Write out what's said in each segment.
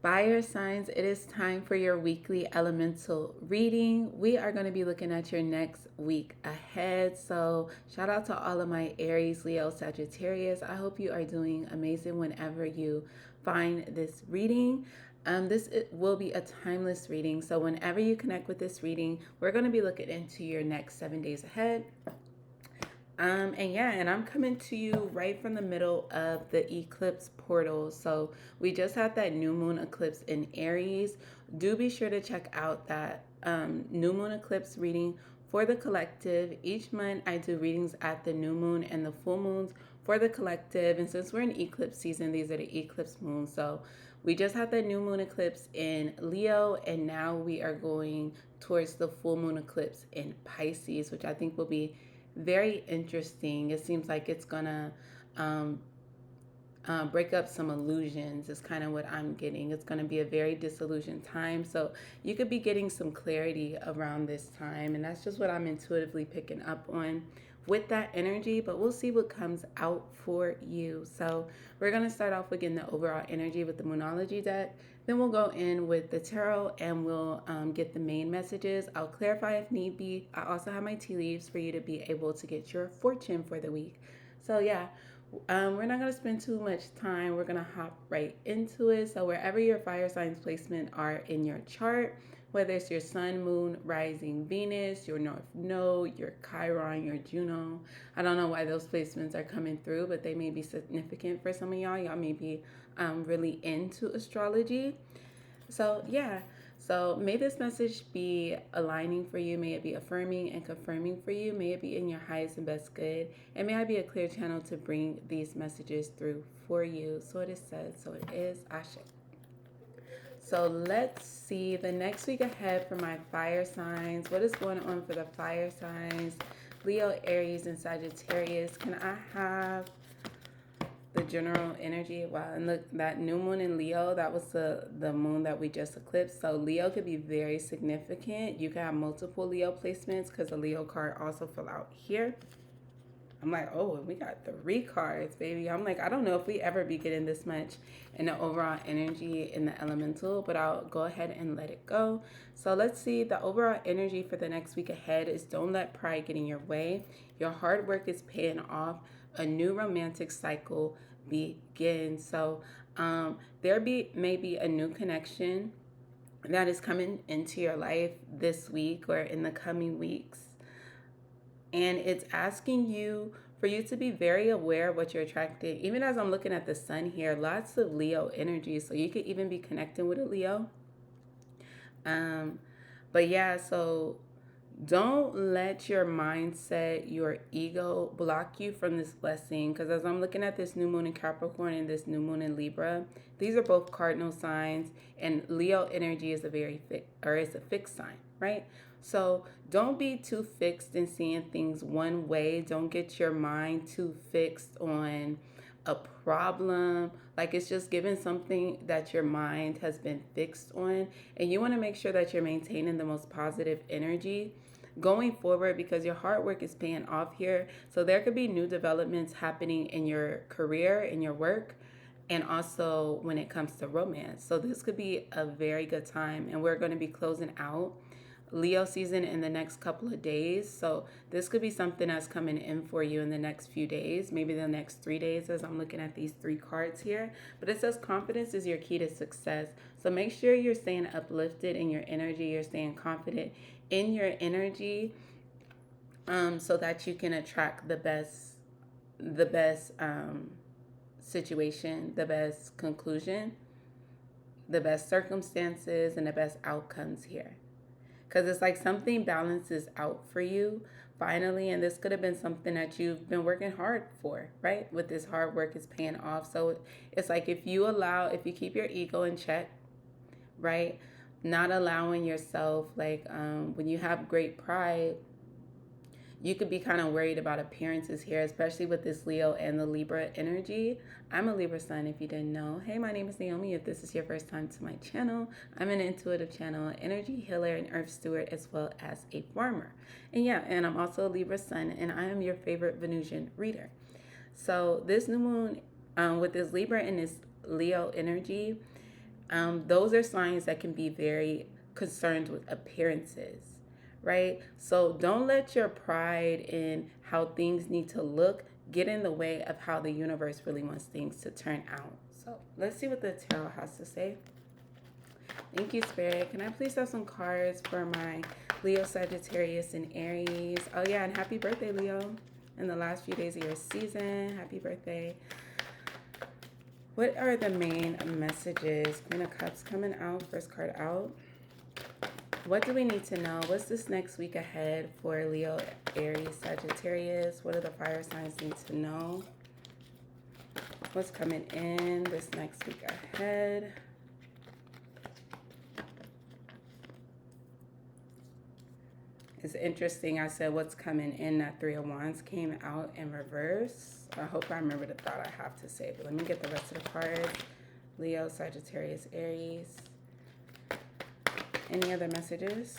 Fire signs, it is time for your weekly elemental reading. We are going to be looking at your next week ahead. So, shout out to all of my Aries, Leo, Sagittarius. I hope you are doing amazing whenever you find this reading. This will be a timeless reading. So, whenever you connect with this reading, we're going to be looking into your next 7 days ahead. And I'm coming to you right from the middle of the eclipse portal. So we just had that new moon eclipse in Aries. Do be sure to check out that new moon eclipse reading for the collective. Each month I do readings at the new moon and the full moons for the collective. And since we're in eclipse season, these are the eclipse moons. So we just had the new moon eclipse in Leo, and now we are going towards the full moon eclipse in Pisces, which I think will be very interesting. It seems like it's gonna um, break up some illusions, is kind of what I'm getting. It's gonna be a very disillusioned time. So you could be getting some clarity around this time. And that's just what I'm intuitively picking up on with that energy. But we'll see what comes out for you. So we're gonna start off with getting the overall energy with the Moonology deck. Then we'll go in with the tarot and we'll get the main messages. I'll clarify if need be. I also have my tea leaves for you to be able to get your fortune for the week. So, yeah, we're not going to spend too much time. We're going to hop right into it. So, wherever your fire signs placement are in your chart, whether it's your sun, moon, rising, Venus, your North Node, your Chiron, your Juno. I don't know why those placements are coming through, but they may be significant for some of y'all. Y'all may be really into astrology. So, yeah. So, may this message be aligning for you. May it be affirming and confirming for you. May it be in your highest and best good. And may I be a clear channel to bring these messages through for you. So it is said, so it is. Ashe. So let's see the next week ahead for my fire signs. What is going on for the fire signs? Leo, Aries, and Sagittarius. Can I have the general energy? Wow, and look, that new moon in Leo, that was the moon that we just eclipsed. So Leo could be very significant. You can have multiple Leo placements because the Leo card also fell out here. I'm like, oh, we got 3 cards, baby. I'm like, I don't know if we ever be getting this much in the overall energy in the elemental, but I'll go ahead and let it go. So let's see. The overall energy for the next week ahead is don't let pride get in your way. Your hard work is paying off. A new romantic cycle begins. So there may be a new connection that is coming into your life this week or in the coming weeks. And it's asking you for you to be very aware of what you're attracting. Even as I'm looking at the sun here, lots of Leo energy. So you could even be connecting with a Leo. But yeah, so don't let your mindset, your ego block you from this blessing. Because as I'm looking at this new moon in Capricorn and this new moon in Libra, these are both cardinal signs, and Leo energy is it's a fixed sign, right? So don't be too fixed in seeing things one way. Don't get your mind too fixed on a problem. Like it's just given something that your mind has been fixed on. And you want to make sure that you're maintaining the most positive energy going forward because your hard work is paying off here. So there could be new developments happening in your career, in your work, and also when it comes to romance. So this could be a very good time. And we're going to be closing out Leo season in the next couple of days. So this could be something that's coming in for you in the next few days, maybe the next 3 days as I'm looking at these 3 cards here. But it says confidence is your key to success. So make sure you're staying uplifted in your energy, you're staying confident in your energy, so that you can attract the best situation, the best conclusion, the best circumstances, and the best outcomes here. Because it's like something balances out for you finally, and this could have been something that you've been working hard for, right? With this hard work is paying off. So it's like if you keep your ego in check, right? Not allowing yourself, like when you have great pride, you could be kind of worried about appearances here, especially with this Leo and the Libra energy. I'm a Libra sun, if you didn't know. Hey, my name is Naomi. If this is your first time to my channel, I'm an intuitive channel, energy healer, and earth steward, as well as a farmer. And I'm also a Libra sun, and I am your favorite Venusian reader. So this new moon with this Libra and this Leo energy, Those are signs that can be very concerned with appearances, right? So don't let your pride in how things need to look get in the way of how the universe really wants things to turn out. So let's see what the tarot has to say. Thank you, Spirit. Can I please have some cards for my Leo, Sagittarius, and Aries? Oh, yeah, and happy birthday, Leo. In the last few days of your season. Happy birthday. What are the main messages? Queen of Cups coming out, first card out. What do we need to know? What's this next week ahead for Leo, Aries, Sagittarius? What do the fire signs need to know? What's coming in this next week ahead? It's interesting. I said what's coming in. That Three of Wands came out in reverse. I hope I remember the thought I have to say, but let me get the rest of the cards. Leo, Sagittarius, Aries. Any other messages?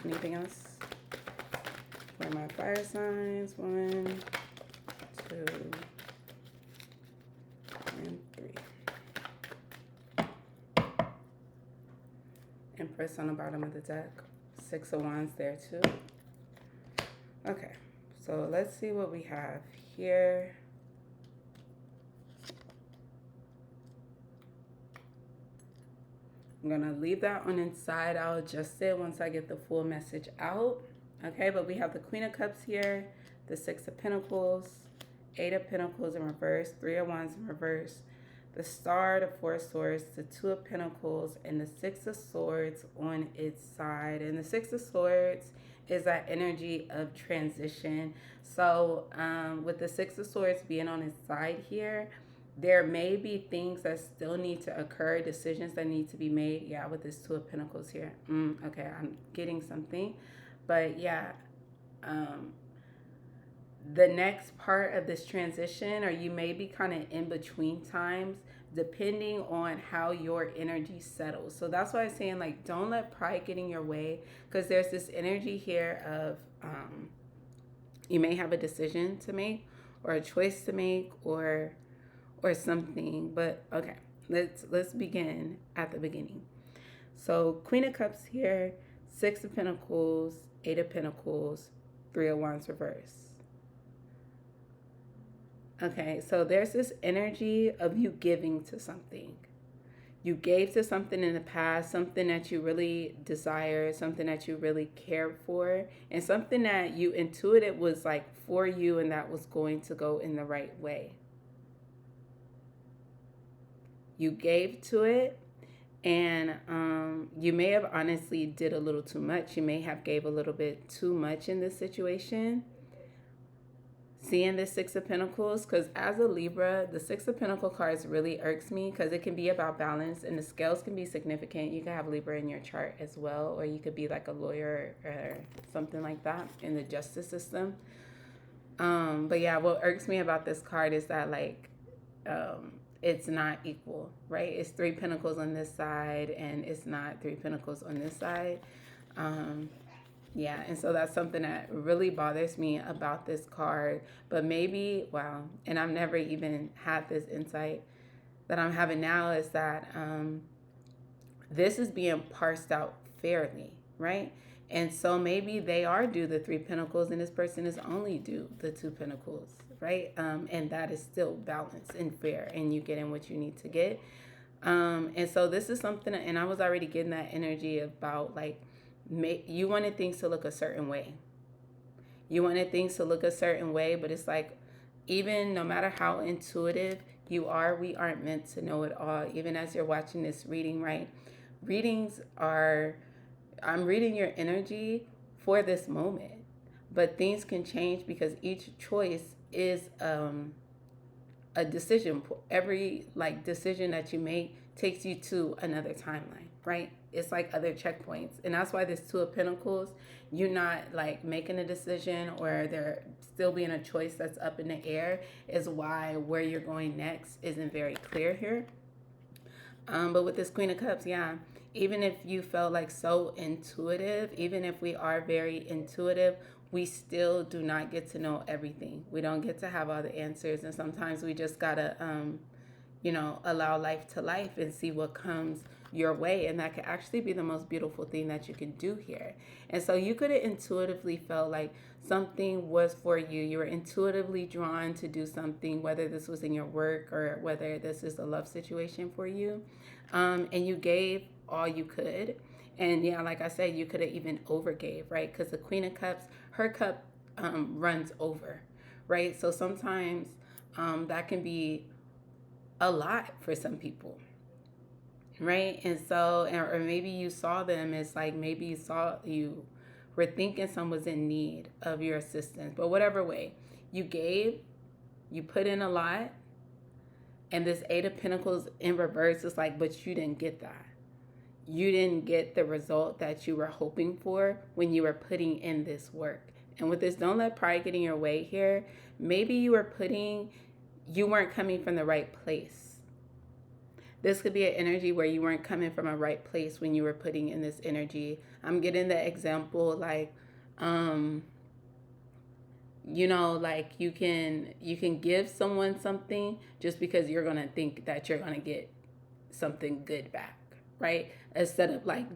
Anything else? For my fire signs. 1, 2, and 3. Empress on the bottom of the deck. 6 of Wands there too. Okay, so let's see what we have here. I'm gonna leave that on inside. I'll adjust it once I get the full message out. Okay, but we have the Queen of Cups here, the 6 of Pentacles, 8 of Pentacles in reverse, 3 of Wands in reverse, the Star, the 4 of Swords, the 2 of Pentacles, and the 6 of Swords on its side. And the 6 of Swords is that energy of transition. So with the 6 of Swords being on its side here, there may be things that still need to occur, decisions that need to be made. Yeah, with this 2 of Pentacles here. Okay, I'm getting something. But yeah, the next part of this transition, or you may be kind of in between times, depending on how your energy settles. So that's why I'm saying, like, don't let pride get in your way, because there's this energy here of you may have a decision to make or a choice to make or something. But okay, let's begin at the beginning. So Queen of Cups here, 6 of Pentacles, 8 of Pentacles, 3 of Wands reverse. Okay, so there's this energy of you giving to something. You gave to something in the past, something that you really desired, something that you really cared for, and something that you intuited was like for you and that was going to go in the right way. You gave to it, and you may have honestly did a little too much. You may have gave a little bit too much in this situation. Seeing the 6 of Pentacles, because as a Libra, the 6 of Pentacles cards really irks me, because it can be about balance and the scales can be significant. You can have Libra in your chart as well, or you could be like a lawyer or something like that in the justice system. But yeah, what irks me about this card is that, like, it's not equal, right? It's 3 Pentacles on this side and it's not 3 Pentacles on this side. Yeah, and so that's something that really bothers me about this card. But maybe, wow, and I've never even had this insight that I'm having now, is that this is being parsed out fairly, right? And so maybe they are due the 3 Pentacles and this person is only due the 2 Pentacles, right? And that is still balanced and fair, and you getting what you need to get. And so this is something, and I was already getting that energy about, like, you wanted things to look a certain way. You wanted things to look a certain way, but it's like, even no matter how intuitive you are, we aren't meant to know it all. Even as you're watching this reading, right? Readings are, I'm reading your energy for this moment, but things can change because each choice is a decision. Every like decision that you make takes you to another timeline, right? It's like other checkpoints. And that's why this 2 of Pentacles, you're not like making a decision or there still being a choice that's up in the air, is why where you're going next isn't very clear here. But with this Queen of Cups, yeah, even if you felt like so intuitive, even if we are very intuitive, we still do not get to know everything. We don't get to have all the answers. And sometimes we just gotta allow life to life and see what comes your way. And that could actually be the most beautiful thing that you can do here. And so you could have intuitively felt like something was for you. You were intuitively drawn to do something, whether this was in your work or whether this is a love situation for you. And you gave all you could. And yeah, like I said, you could have even overgave, right? Because the Queen of Cups, her cup runs over, right? So sometimes that can be a lot for some people, right? And so, or maybe you saw them as like, maybe you were thinking someone was in need of your assistance, but whatever way, you gave, you put in a lot, and this Eight of Pentacles in reverse is like, but you didn't get that. You didn't get the result that you were hoping for when you were putting in this work. And with this, don't let pride get in your way here. Maybe you weren't coming from the right place. This could be an energy where you weren't coming from a right place when you were putting in this energy. I'm getting the example like, like you can give someone something just because you're gonna think that you're gonna get something good back, right? Instead of like,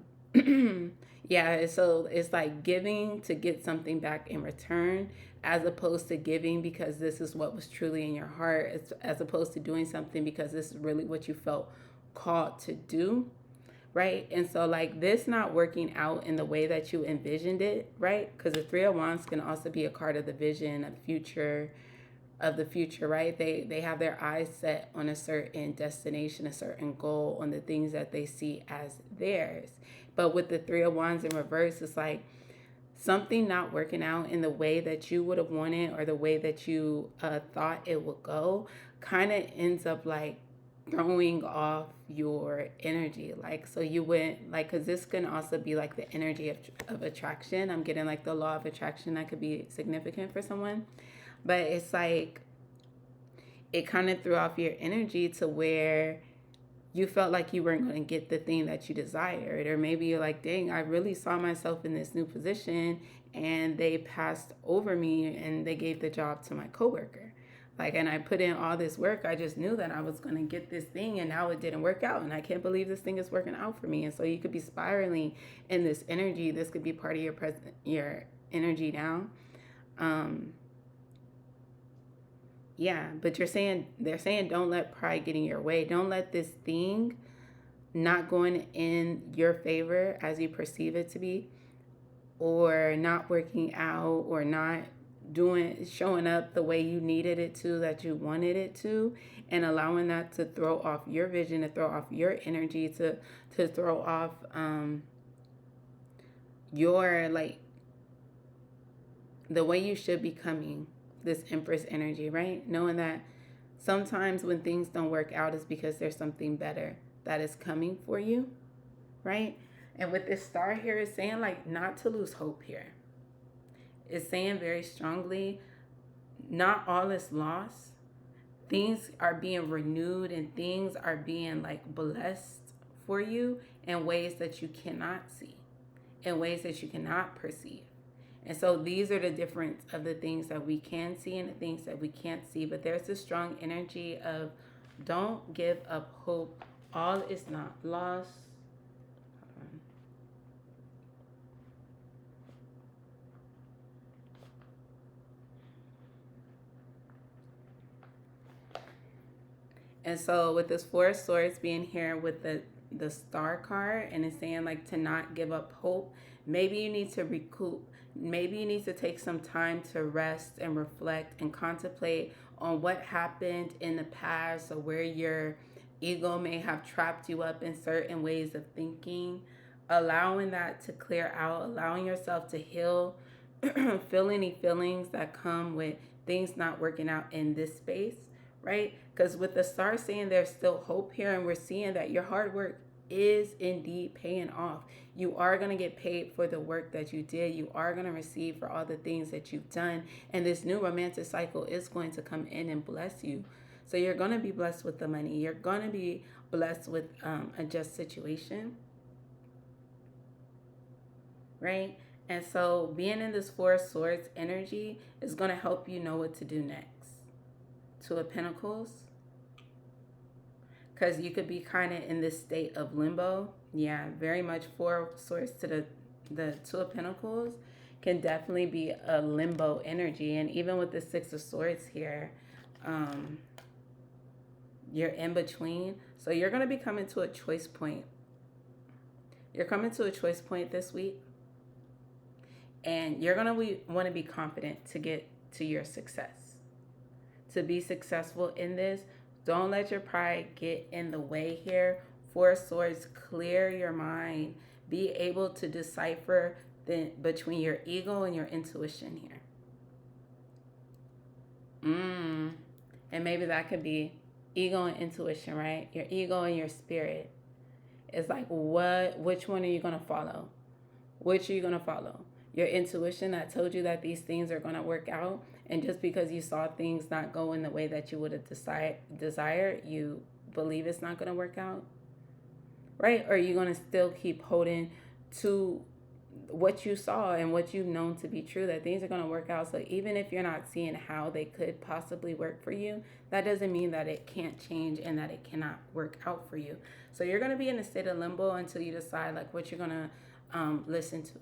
yeah, so it's like giving to get something back in return, as opposed to giving because this is what was truly in your heart, as opposed to doing something because this is really what you felt called to do, right? And so like this not working out in the way that you envisioned it, right? Because the Three of Wands can also be a card of the vision of the future, right? They have their eyes set on a certain destination, a certain goal, on the things that they see as theirs. But with the Three of Wands in reverse, it's like something not working out in the way that you would have wanted or the way that you thought it would go kind of ends up like throwing off your energy. Like, so you went like, because this can also be like the energy of attraction. I'm getting like the law of attraction that could be significant for someone. But it's like it kind of threw off your energy to where you felt like you weren't going to get the thing that you desired. Or maybe you're like, dang, I really saw myself in this new position and they passed over me and they gave the job to my coworker. Like, and I put in all this work. I just knew that I was going to get this thing and now it didn't work out. And I can't believe this thing is working out for me. And so you could be spiraling in this energy. This could be part of your energy now. Yeah, but they're saying don't let pride get in your way. Don't let this thing not going in your favor as you perceive it to be, or not working out, or not showing up the way you needed it to, that you wanted it to, and allowing that to throw off your vision, to throw off your energy, to throw off your like the way you should be coming, this Empress energy, right? Knowing that sometimes when things don't work out is because there's something better that is coming for you, right? And with this star here, it's saying like not to lose hope here. It's saying very strongly, not all is lost. Things are being renewed and things are being like blessed for you in ways that you cannot see, in ways that you cannot perceive. And so these are the difference of the things that we can see and the things that we can't see. But there's a strong energy of don't give up hope. All is not lost. And so with this Four of Swords being here with the Star card, and it's saying like to not give up hope, maybe you need to recoup. Maybe you need to take some time to rest and reflect and contemplate on what happened in the past, or where your ego may have trapped you up in certain ways of thinking, allowing that to clear out, allowing yourself to heal, feel any feelings that come with things not working out in this space, right? Because with the star saying there's still hope here, and we're seeing that your hard work is indeed paying off. You are going to get paid for the work that you did. You are going to receive for all the things that you've done. And this new romantic cycle is going to come in and bless you. So you're going to be blessed with the money. You're going to be blessed with a just situation, right? And so being in this Four of Swords energy is going to help you know what to do next. Two of Pentacles, because you could be kind of in this state of limbo. Yeah, very much Four of Swords to the Two of Pentacles can definitely be a limbo energy. And even with the Six of Swords here, um, you're in between. So you're going to be coming to a choice point. You're coming to a choice point this week. And you're going to want to be confident to get to your success. To be successful in this, don't let your pride get in the way here. Four of Swords, clear your mind. Be able to decipher between your ego and your intuition here. And maybe that could be ego and intuition, right? Your ego and your spirit. It's like, which one are you going to follow? Which are you going to follow? Your intuition that told you that these things are going to work out, and just because you saw things not go in the way that you would have desired, you believe it's not going to work out, right? Or are you going to still keep holding to what you saw and what you've known to be true, that things are going to work out? So even if you're not seeing how they could possibly work for you, that doesn't mean that it can't change and that it cannot work out for you. So you're going to be in a state of limbo until you decide like what you're going to listen to,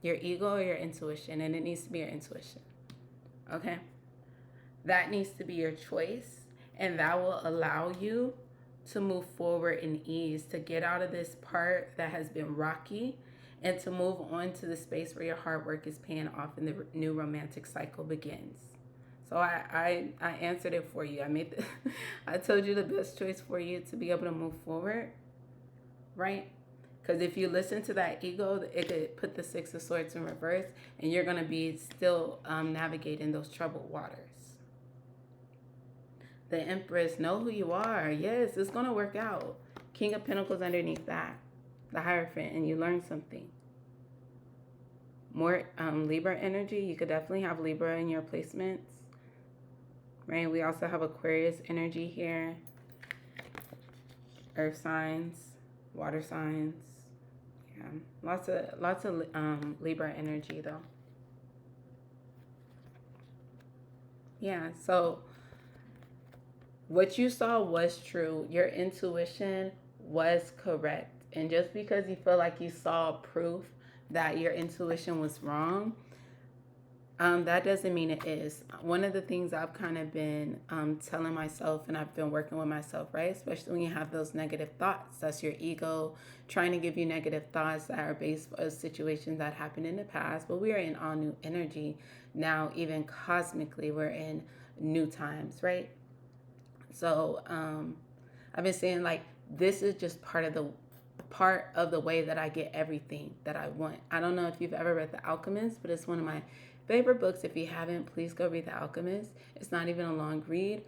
your ego or your intuition. And it needs to be your intuition. Okay, that needs to be your choice, and that will allow you to move forward in ease, to get out of this part that has been rocky, and to move on to the space where your hard work is paying off and the new romantic cycle begins. So I answered it for you. I told you the best choice for you to be able to move forward, right? Because if you listen to that ego, it could put the Six of Swords in reverse, and you're going to be still navigating those troubled waters. The Empress, know who you are. Yes, it's going to work out. King of Pentacles underneath that. The Hierophant, and you learn something. More Libra energy. You could definitely have Libra in your placements. Right? We also have Aquarius energy here. Earth signs. Water signs. Yeah, lots of Libra energy though. Yeah, so what you saw was true. Your intuition was correct. And just because you feel like you saw proof that your intuition was wrong, that doesn't mean it is. One of the things I've kind of been telling myself, and I've been working with myself, right? Especially when you have those negative thoughts. That's your ego trying to give you negative thoughts that are based on situations that happened in the past. But we are in all new energy now, even cosmically, we're in new times, right? So I've been saying like, this is just part of the way that I get everything that I want. I don't know if you've ever read The Alchemist, but it's one of my favorite books. If you haven't, please go read The Alchemist. It's not even a long read.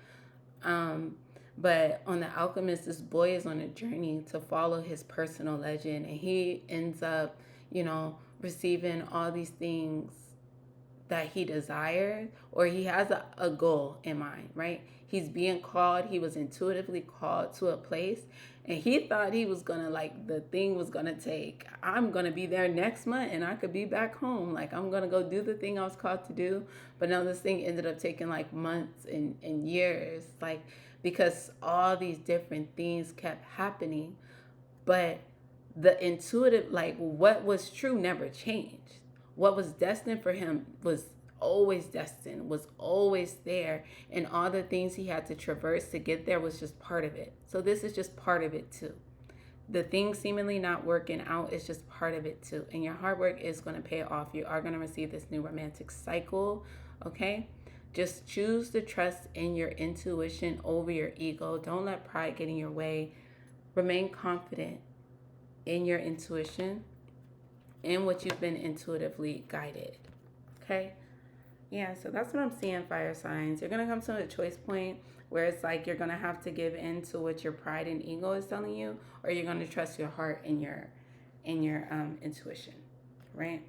But on The Alchemist, this boy is on a journey to follow his personal legend, and he ends up, receiving all these things that he desired, or he has a goal in mind, right? He's being called, he was intuitively called to a place, and he thought he was gonna, the thing was gonna take, I'm gonna be there next month and I could be back home. I'm gonna go do the thing I was called to do. But no, this thing ended up taking months and years, because all these different things kept happening. But the intuitive, what was true never changed. What was destined for him was always destined, was always there. And all the things he had to traverse to get there was just part of it. So this is just part of it too. The thing seemingly not working out is just part of it too. And your hard work is going to pay off. You are going to receive this new romantic cycle, okay? Just choose to trust in your intuition over your ego. Don't let pride get in your way. Remain confident in your intuition, in what you've been intuitively guided. Okay? Yeah, so that's what I'm seeing, fire signs. You're going to come to a choice point where it's you're going to have to give in to what your pride and ego is telling you, or you're going to trust your heart and your intuition, right?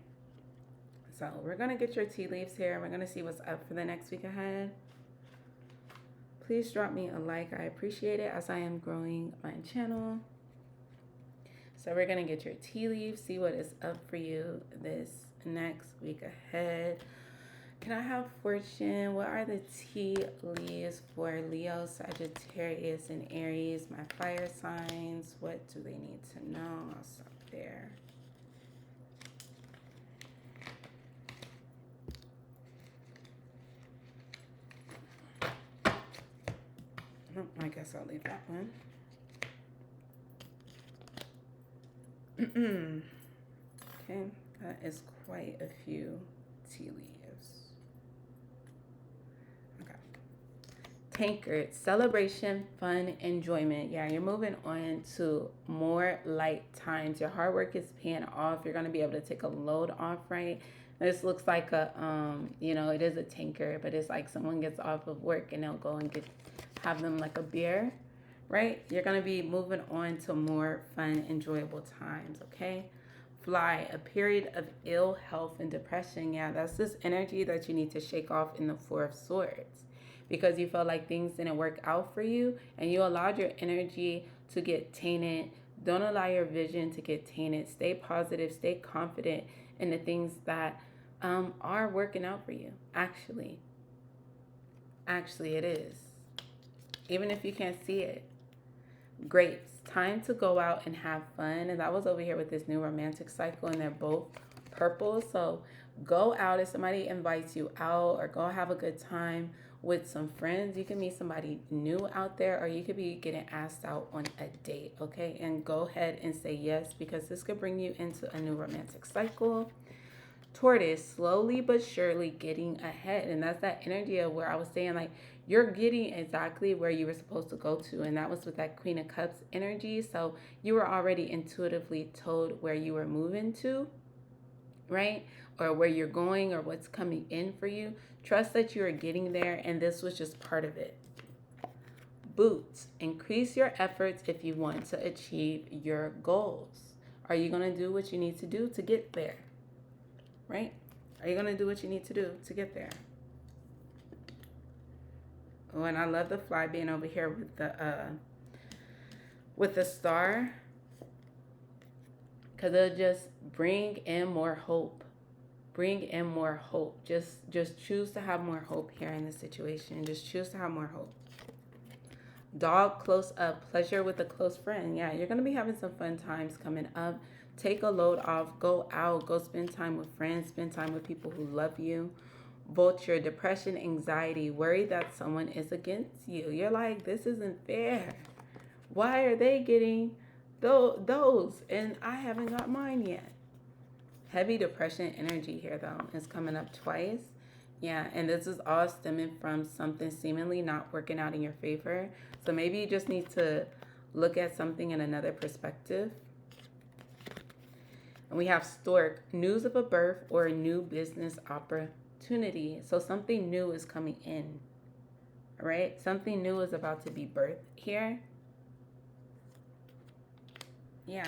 So we're going to get your tea leaves here. We're going to see what's up for the next week ahead. Please drop me a like. I appreciate it as I am growing my channel. So we're going to get your tea leaves, see what is up for you this next week ahead. Can I have fortune? What are the tea leaves for Leo, Sagittarius, and Aries? My fire signs. What do they need to know? I'll stop there. Oh, I guess I'll leave that one. Okay, that is quite a few tea leaves. Okay. Tankard, celebration, fun, enjoyment. Yeah, you're moving on to more light times. Your hard work is paying off. You're going to be able to take a load off, right? This looks like a, it is a tanker, but it's like someone gets off of work and they'll go and have them like a beer, right? You're going to be moving on to more fun, enjoyable times, okay? Fly, a period of ill health and depression. Yeah, that's this energy that you need to shake off in the Four of Swords because you felt like things didn't work out for you and you allowed your energy to get tainted. Don't allow your vision to get tainted. Stay positive, stay confident in the things that are working out for you. Actually, it is. Even if you can't see it. Grapes, time to go out and have fun. And I was over here with this new romantic cycle and they're both purple. So go out if somebody invites you out or go have a good time with some friends. You can meet somebody new out there or you could be getting asked out on a date, okay? And go ahead and say yes because this could bring you into a new romantic cycle. Tortoise, slowly but surely getting ahead. And that's that energy of where I was saying, like, you're getting exactly where you were supposed to go to. And that was with that Queen of Cups energy. So you were already intuitively told where you were moving to, right? Or where you're going or what's coming in for you. Trust that you are getting there. And this was just part of it. Boots, increase your efforts if you want to achieve your goals. Are you going to do what you need to do to get there? Right? Are you going to do what you need to do to get there? Oh, and I love the fly being over here with the star because it'll just bring in more hope. Bring in more hope. Just choose to have more hope here in this situation. Just choose to have more hope. Dog close up, pleasure with a close friend. Yeah, you're going to be having some fun times coming up. Take a load off, go out, go spend time with friends, spend time with people who love you. Vulture, depression, anxiety, worry that someone is against you. You're like, this isn't fair. Why are they getting those and I haven't got mine yet? Heavy depression energy here, though, is coming up twice. Yeah, and this is all stemming from something seemingly not working out in your favor. So maybe you just need to look at something in another perspective. And we have Stork, news of a birth or a new business opportunity. So something new is coming in, right? Something new is about to be birthed here. Yeah.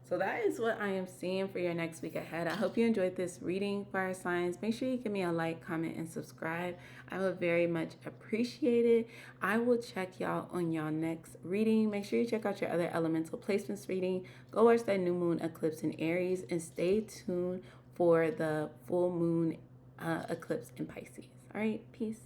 So that is what I am seeing for your next week ahead. I hope you enjoyed this reading, fire signs. Make sure you give me a like, comment, and subscribe. I would very much appreciate it. I will check y'all on y'all next reading. Make sure you check out your other elemental placements reading. Go watch that new moon eclipse in Aries and stay tuned for the full moon eclipse in Pisces. All right, peace.